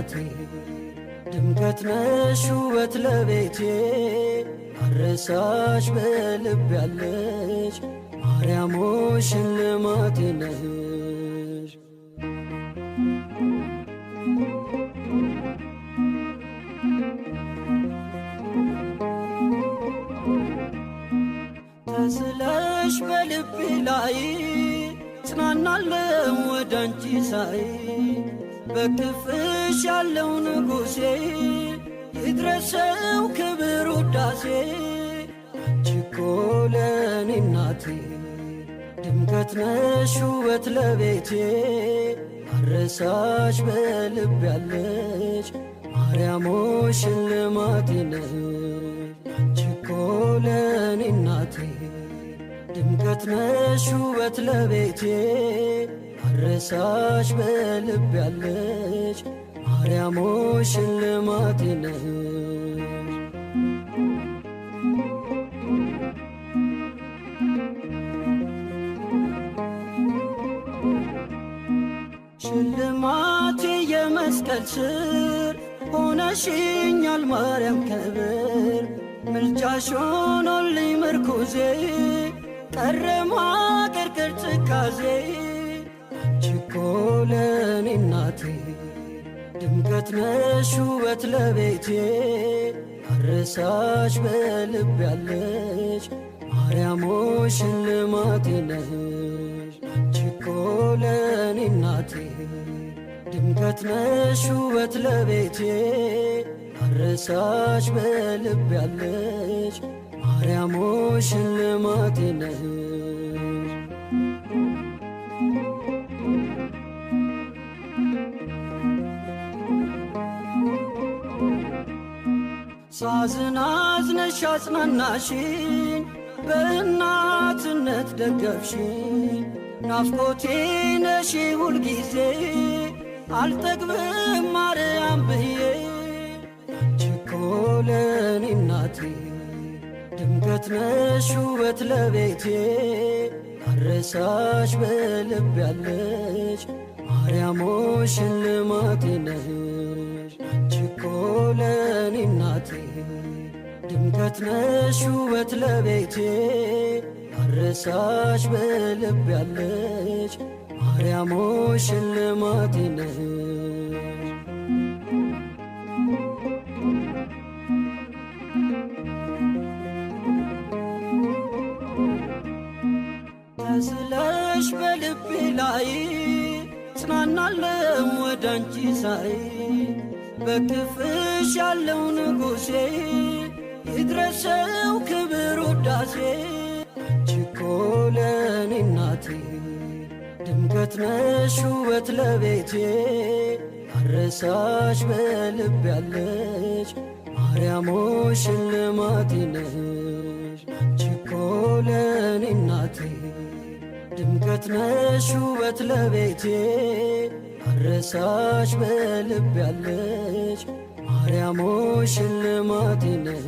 እናቴ ድምቀት ነሽ ውበት ለቤቴ አረሳሽ በልብ ያለሽ ማርያም ሆይ ሽልማቴ ነሽ። ተስለሽ በልቤ ላይ ጽናናለው ወዳንቺ ሳይ በክፍሽ ያለው ንጉሴ ይድረሰው ክብር ውዳሴ። አንቺ እኮ ለኔ እናቴ ድምቀት ነሽ ውበት ለቤቴ አረሳሽ በልብ ያለሽ ማርያም ሆይ ሽልማቴ ነሽ። አንቺ እኮ ለኔ እናቴ ድምቀት ነሽ ውበት ለቤቴ አረሳሽ በልብ ያለሽ ማርያም ሆይ ሽልማቴ ነሽ። ሽልማቴ የመስቀል ስር ሆነሽኛል ማርያም ክብር ምልጃሽ ሆኖልኝ ምርኩዜ ቀረ ማቀርቀር ትካዜ። አንቺ እኮ ለኔ እናቴ ድምቀት ነሽ ውበት ለቤቴ አረሳሽ በልብ ያለሽ ማርያም ሆይ ሽልማቴ ነሽ። አንቺ እኮ ለኔ እናቴ ድምቀት ነሽ ውበት ለቤቴ አረሳሽ በልብ ያለሽ ማርያም ሆይ ሽልማቴ ነሽ። ሳዝን አዝነሽ አጽናናሽኝ በእናትነት ደገፍሽኝ ናፍቆቴ ነሽ ሁልጊዜ አልጠግብም ማርያም ብዬ። አንቺ እኮ ለኔ እናቴ ድምቀት ነሽ ውበት ለቤቴ አረሳሽ በልብ ያለሽ ማርያም ሆይ ሽልማቴ ነሽ። አንቺ እኮ ለኔ እናቴ ድምቀት ነሽ ውበት ለቤቴ አረሳሽ በልብ ያለሽ ማርያም ሆይ ሽልማቴ ነሽ። ተስለሽ በልቤ ላይ ጽናናለው ወዳንቺ ሳይ በክፍሽ ያለው ንጉሴ ይድረሰው ክብር ውዳሴ። አንቺ እኮ ለኔ እናቴ ድምቀት ነሽ ውበት ለቤቴ አረሳሽ በልብ ያለሽ ማርያም ሆይ ሽልማቴ ነሽ። አንቺ እኮ ለኔ እናቴ ድምቀት ነሽ ውበት ለቤቴ አረሳሽ በልብ ያለሽ ማርያም ሆይ ሽልማቴ ነሽ።